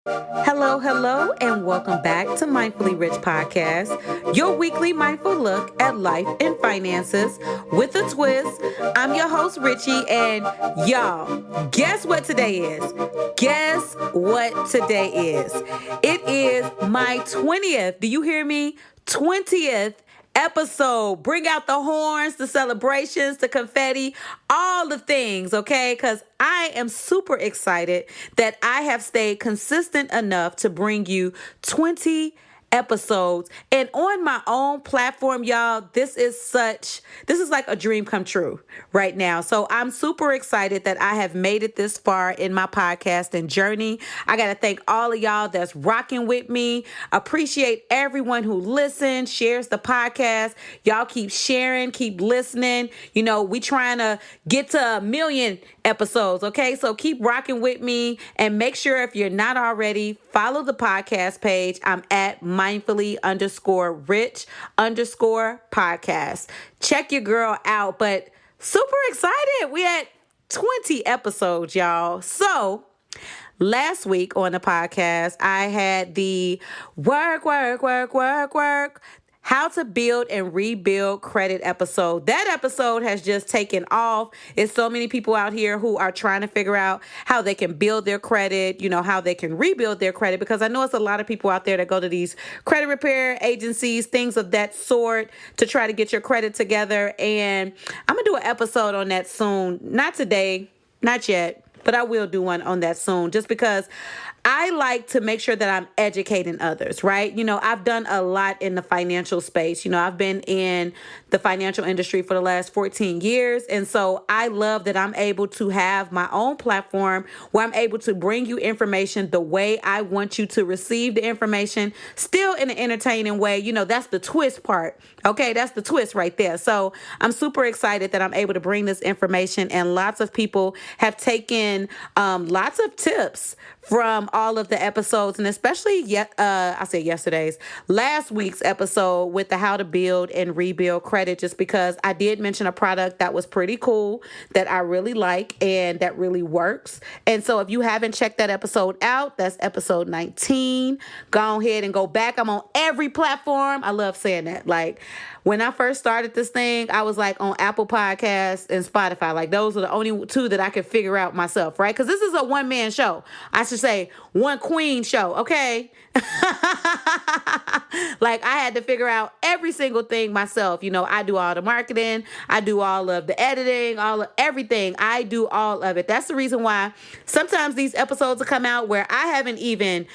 Hello, and welcome back to Mindfully Rich Podcast, your weekly mindful look at life and finances with a twist. I'm your host, Richie, and y'all, guess what today is? Guess what today is? It is my 20th. Do you hear me? 20th episode. Bring out the horns, the celebrations, the confetti, all the things, okay? Because I am super excited that I have stayed consistent enough to bring you 20 episodes. And on my own platform, y'all, this is like a dream come true right now. So I'm super excited that I have made it this far in my podcasting journey. I got to thank all of y'all that's rocking with me. Appreciate everyone who listens, shares the podcast. Y'all keep sharing, keep listening. You know, we trying to get to 1 million episodes, okay? So keep rocking with me, and make sure, if you're not already, follow the podcast page. I'm at mindfully_rich_podcast. Check your girl out, but super excited. We had 20 episodes, y'all. So last week on the podcast, I had the work, how to build and rebuild credit episode. That episode has just taken off. It's so many people out here who are trying to figure out how they can build their credit, how they can rebuild their credit, because I know it's a lot of people out there that go to these credit repair agencies, things of that sort, to try to get your credit together. And I'm going to do an episode on that soon. Not today, not yet, but I will do one on that soon, just because I like to make sure that I'm educating others, right? I've done a lot in the financial space. I've been in the financial industry for the last 14 years. And so I love that I'm able to have my own platform where I'm able to bring you information the way I want you to receive the information, still in an entertaining way. That's the twist part. Okay, that's the twist right there. So I'm super excited that I'm able to bring this information, and lots of people have taken lots of tips from all of the episodes, and especially last week's episode with the how to build and rebuild credit, just because I did mention a product that was pretty cool, that I really like, and that really works. And so if you haven't checked that episode out, that's episode 19. Go ahead and go back. I'm on every platform. I love saying that. Like, when I first started this thing, I was like on Apple Podcasts and Spotify. Like, those are the only two that I could figure out myself, right? Because this is a one-man show. I should say one queen show, okay? Like, I had to figure out every single thing myself. I do all the marketing. I do all of the editing, everything. I do all of it. That's the reason why sometimes these episodes will come out where I haven't even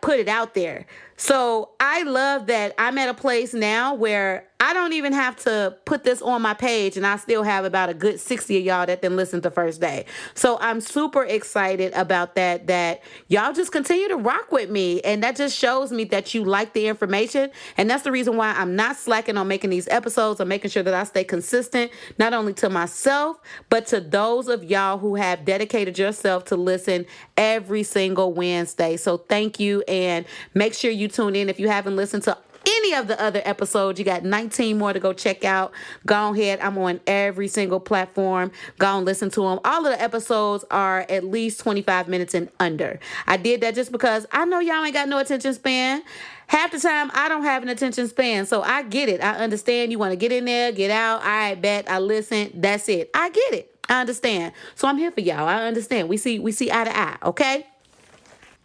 put it out there. So I love that I'm at a place now where I don't even have to put this on my page, and I still have about a good 60 of y'all that then listen the first day. So I'm super excited about that y'all just continue to rock with me. And that just shows me that you like the information. And that's the reason why I'm not slacking on making these episodes. I'm making sure that I stay consistent, not only to myself, but to those of y'all who have dedicated yourself to listen every single Wednesday. So thank you. And make sure you tune in. If you haven't listened to any of the other episodes, you got 19 more to go check out. Go ahead. I'm on every single platform. Go and listen to them. All of the episodes are at least 25 minutes and under. I did that just because I know y'all ain't got no attention span. Half the time, I don't have an attention span. So I get it. I understand you want to get in there, get out. I bet, I listen. That's it. I get it. I understand. So I'm here for y'all. I understand. We see eye to eye. Okay?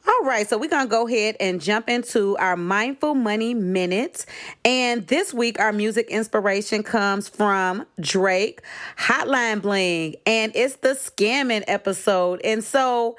All right, so we're going to go ahead and jump into our Mindful Money Minutes. And this week, our music inspiration comes from Drake, Hotline, Bling, and it's the scamming episode. And so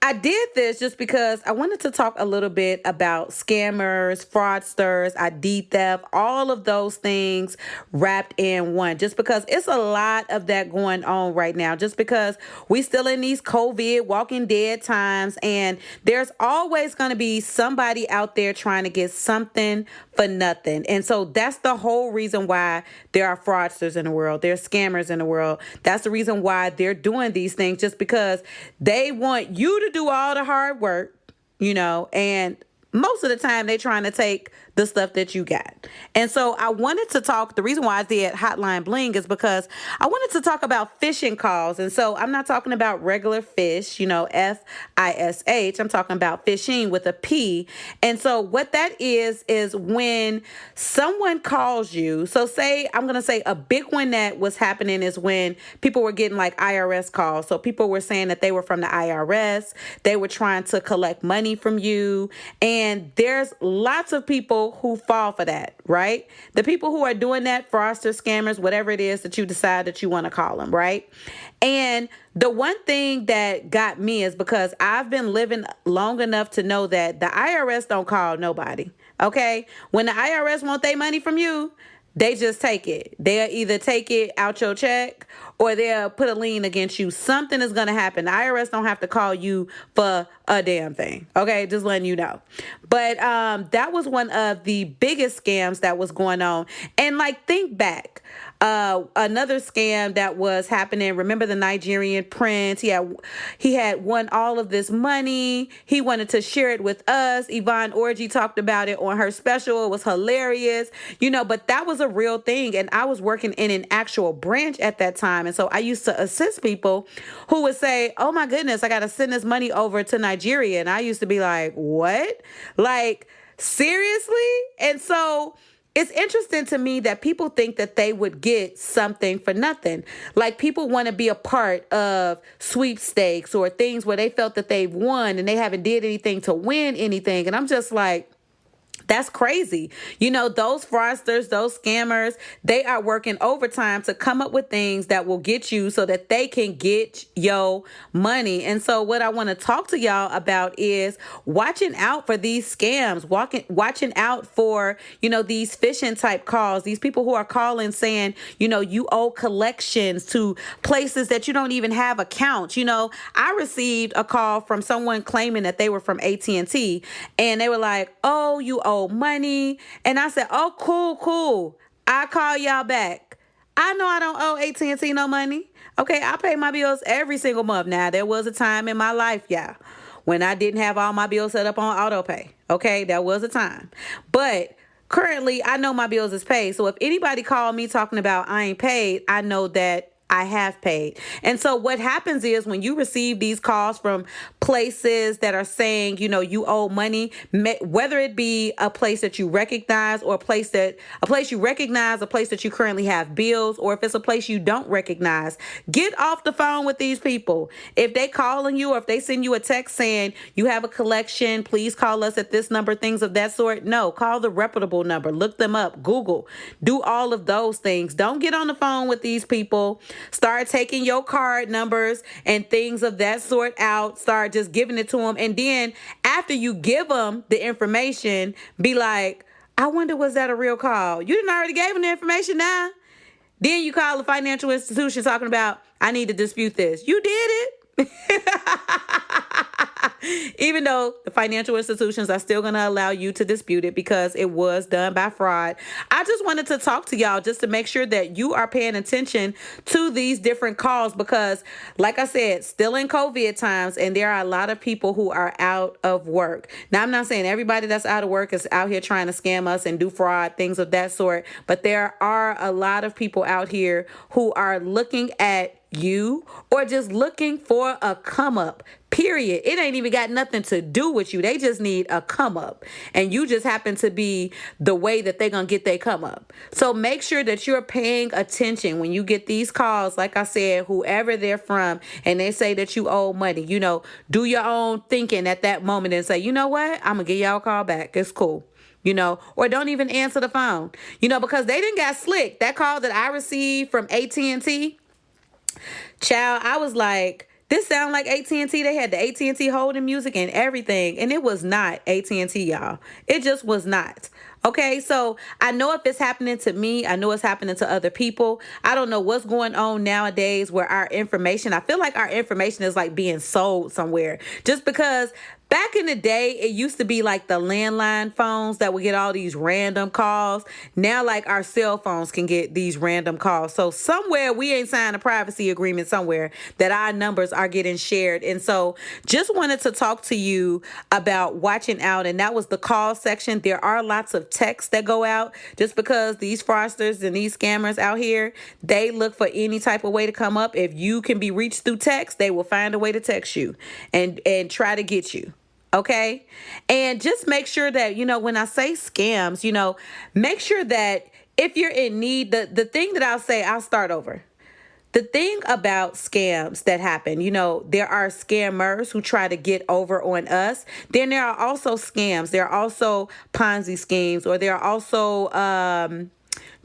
I did this just because I wanted to talk a little bit about scammers, fraudsters, ID theft, all of those things wrapped in one, just because it's a lot of that going on right now, just because we still in these COVID Walking Dead times, and there's always going to be somebody out there trying to get something for nothing. And so that's the whole reason why there are fraudsters in the world. There are scammers in the world. That's the reason why they're doing these things, just because they want you to do all the hard work, and most of the time they're trying to take the stuff that you got. And so I wanted to talk, the reason why I did Hotline Bling is because I wanted to talk about phishing calls. And so I'm not talking about regular fish, FISH. I'm talking about phishing with a P. And so what that is when someone calls you. So I'm going to say a big one that was happening is when people were getting like IRS calls. So people were saying that they were from the IRS. They were trying to collect money from you. And there's lots of people who fall for that, right? The people who are doing that, fraudsters, scammers, whatever it is that you decide that you want to call them, right? And the one thing that got me is because I've been living long enough to know that the IRS don't call nobody, okay? When the IRS want their money from you, they just take it. They'll either take it out your check or they'll put a lien against you. Something is going to happen. The IRS don't have to call you for a damn thing. Okay, just letting you know. But that was one of the biggest scams that was going on. And like, think back. Another scam that was happening. Remember the Nigerian prince? He had won all of this money. He wanted to share it with us. Yvonne Orji talked about it on her special. It was hilarious, but that was a real thing. And I was working in an actual branch at that time. And so I used to assist people who would say, oh my goodness, I got to send this money over to Nigeria. And I used to be like, what? Like, seriously? And so it's interesting to me that people think that they would get something for nothing. Like, people want to be a part of sweepstakes or things where they felt that they've won and they haven't did anything to win anything. And I'm just like, that's crazy. Those fraudsters, those scammers, they are working overtime to come up with things that will get you so that they can get your money. And so what I want to talk to y'all about is watching out for these scams, watching out for, these phishing type calls, these people who are calling saying, you owe collections to places that you don't even have accounts. I received a call from someone claiming that they were from AT&T and they were like, oh, you owe money. And I said, oh, cool. I'll call y'all back. I know I don't owe AT&T no money. Okay, I pay my bills every single month. Now, there was a time in my life, when I didn't have all my bills set up on auto pay. Okay, that was a time. But currently, I know my bills is paid. So if anybody called me talking about I ain't paid, I know that I have paid. And so what happens is when you receive these calls from places that are saying, you owe money, whether it be a place that you recognize or a place you recognize, a place that you currently have bills, or if it's a place you don't recognize, get off the phone with these people. If they calling you or if they send you a text saying you have a collection, please call us at this number, things of that sort. No, call the reputable number, look them up, Google, do all of those things. Don't get on the phone with these people. Start taking your card numbers and things of that sort out. Start just giving it to them. And then after you give them the information, be like, I wonder, was that a real call? You didn't already gave them the information now. Then you call the financial institution talking about, I need to dispute this. You did it. Even though the financial institutions are still going to allow you to dispute it because it was done by fraud. I just wanted to talk to y'all just to make sure that you are paying attention to these different calls because, like I said, still in COVID times, and there are a lot of people who are out of work. Now, I'm not saying everybody that's out of work is out here trying to scam us and do fraud, things of that sort, but there are a lot of people out here who are looking at you or just looking for a come up, period. It ain't even got nothing to do with you. They just need a come up, and you just happen to be the way that they're gonna get their come up. So make sure that you're paying attention when you get these calls. Like I said, whoever they're from, and they say that you owe money, do your own thinking at that moment and say, you know what, I'm gonna give y'all a call back, it's cool. Or don't even answer the phone, because they didn't got slick. That call that I received from AT&T, child, I was like, this sound like AT&T. They had the AT&T holding music and everything, and it was not AT&T, y'all. It just was not. Okay, so I know if it's happening to me, I know it's happening to other people. I don't know what's going on nowadays where our information, I feel like our information is like being sold somewhere just because Back in the day, it used to be like the landline phones that would get all these random calls. Now, like our cell phones can get these random calls. So somewhere we ain't signed a privacy agreement somewhere that our numbers are getting shared. And so just wanted to talk to you about watching out. And that was the call section. There are lots of texts that go out just because these fraudsters and these scammers out here, they look for any type of way to come up. If you can be reached through text, they will find a way to text you and try to get you. Okay. And just make sure that, when I say scams, make sure that if you're in need, the thing that I'll start over. The thing about scams that happen, there are scammers who try to get over on us. Then there are also scams. There are also Ponzi schemes, or there are also,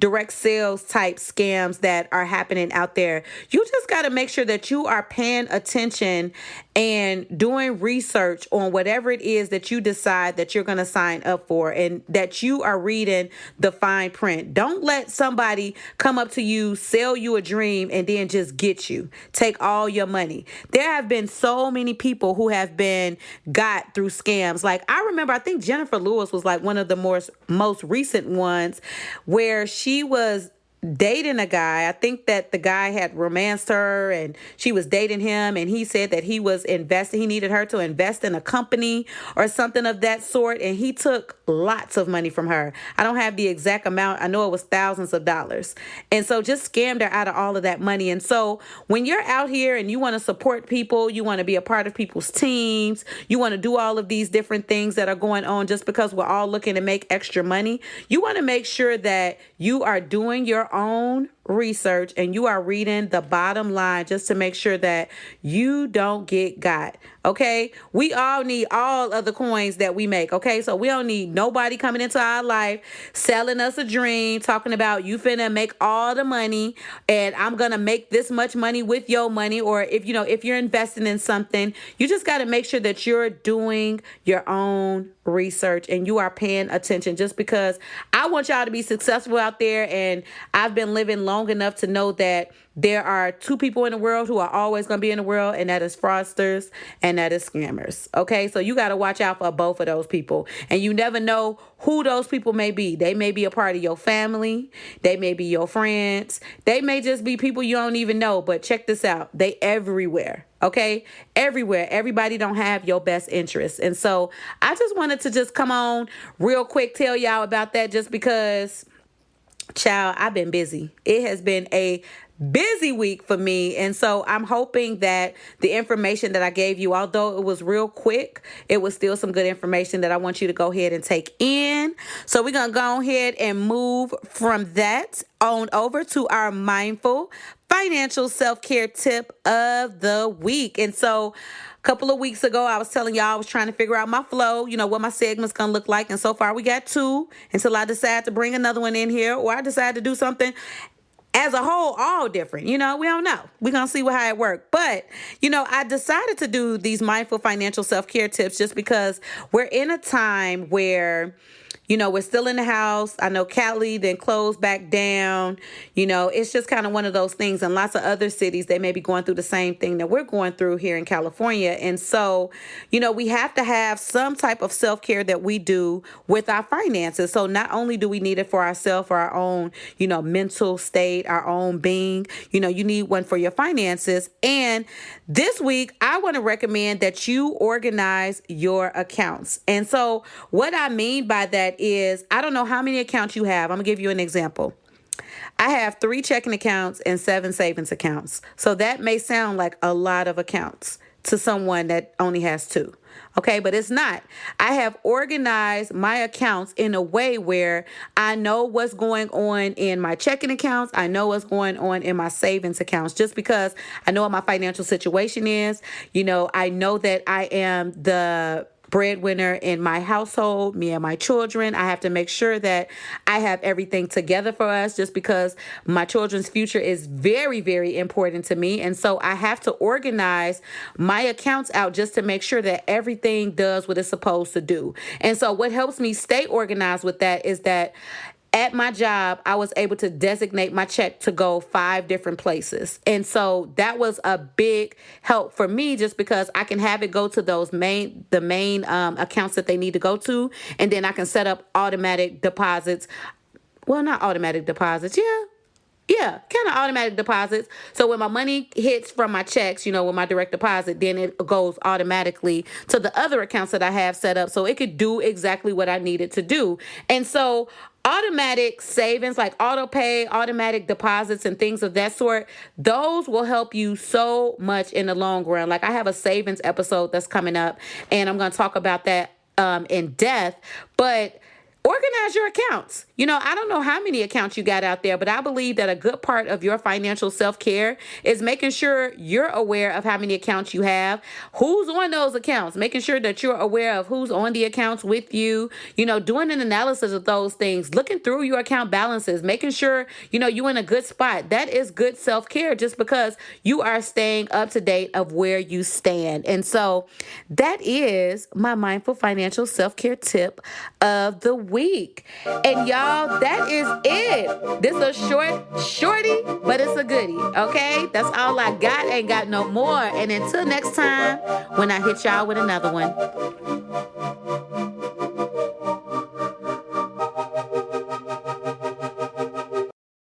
direct sales type scams that are happening out there. You just got to make sure that you are paying attention and doing research on whatever it is that you decide that you're going to sign up for, and that you are reading the fine print. Don't let somebody come up to you, sell you a dream, and then just get you, take all your money. There have been so many people who have been got through scams. Like I remember, I think Jennifer Lewis was like one of the most recent ones where she was dating a guy. I think that the guy had romanced her and she was dating him, and he said that he needed her to invest in a company or something of that sort, and he took lots of money from her. I don't have the exact amount. I know it was thousands of dollars. And so just scammed her out of all of that money. And so when you're out here and you want to support people, you want to be a part of people's teams, you want to do all of these different things that are going on just because we're all looking to make extra money, you want to make sure that you are doing your own research and you are reading the bottom line just to make sure that you don't get got. Okay. We all need all of the coins that we make. Okay. So we don't need nobody coming into our life, selling us a dream, talking about you finna make all the money and I'm going to make this much money with your money. Or if you're investing in something, you just got to make sure that you're doing your own research and you are paying attention, just because I want y'all to be successful out there. And I've been living long enough to know that there are two people in the world who are always going to be in the world, and that is fraudsters and that is scammers. Okay, so you got to watch out for both of those people, and you never know who those people may be. They may be a part of your family. They may be your friends. They may just be people you don't even know, but check this out. They everywhere. Okay, everywhere. Everybody don't have your best interests. And so I just wanted to just come on real quick, tell y'all about that, just because, child, I've been busy. It has been a busy week for me. And so I'm hoping that the information that I gave you, although it was real quick, it was still some good information that I want you to go ahead and take in. So we're going to go ahead and move from that on over to our mindful financial self-care tip of the week. And so a couple of weeks ago, I was telling y'all I was trying to figure out my flow, what my segment's going to look like. And so far we got 2 until I decide to bring another one in here, or I decide to do something as a whole, all different. We don't know. We're going to see how it works. But, I decided to do these mindful financial self-care tips just because we're in a time where, we're still in the house. I know Cali then closed back down. It's just kind of one of those things. And lots of other cities, they may be going through the same thing that we're going through here in California. And so, we have to have some type of self-care that we do with our finances. So not only do we need it for ourselves, for our own, mental state, our own being, you need one for your finances. And this week, I want to recommend that you organize your accounts. And so what I mean by that is, I don't know how many accounts you have. I'm gonna give you an example. I have 3 checking accounts and 7 savings accounts. So that may sound like a lot of accounts to someone that only has 2. Okay, but it's not. I have organized my accounts in a way where I know what's going on in my checking accounts. I know what's going on in my savings accounts, just because I know what my financial situation is. I know that I am the breadwinner in my household, me and my children. I have to make sure that I have everything together for us, just because my children's future is very, very important to me. And so I have to organize my accounts out just to make sure that everything does what it's supposed to do. And so what helps me stay organized with that is that at my job, I was able to designate my check to go 5 different places. And so that was a big help for me, just because I can have it go to the main accounts that they need to go to. And then I can set up automatic deposits. Well, not automatic deposits. Yeah, kind of automatic deposits. So when my money hits from my checks, with my direct deposit, then it goes automatically to the other accounts that I have set up, so it could do exactly what I need it to do. And so automatic savings, like auto pay, automatic deposits, and things of that sort, those will help you so much in the long run. Like, I have a savings episode that's coming up, and I'm going to talk about that in depth. But organize your accounts. I don't know how many accounts you got out there, but I believe that a good part of your financial self-care is making sure you're aware of how many accounts you have, who's on those accounts, making sure that you're aware of who's on the accounts with you, doing an analysis of those things, looking through your account balances, making sure, you're in a good spot. That is good self-care, just because you are staying up to date of where you stand. And so that is my mindful financial self-care tip of the week. And y'all, that is it. This is a shorty, but it's a goodie. Okay, that's all I got. Ain't got no more. And until next time, when I hit y'all with another one.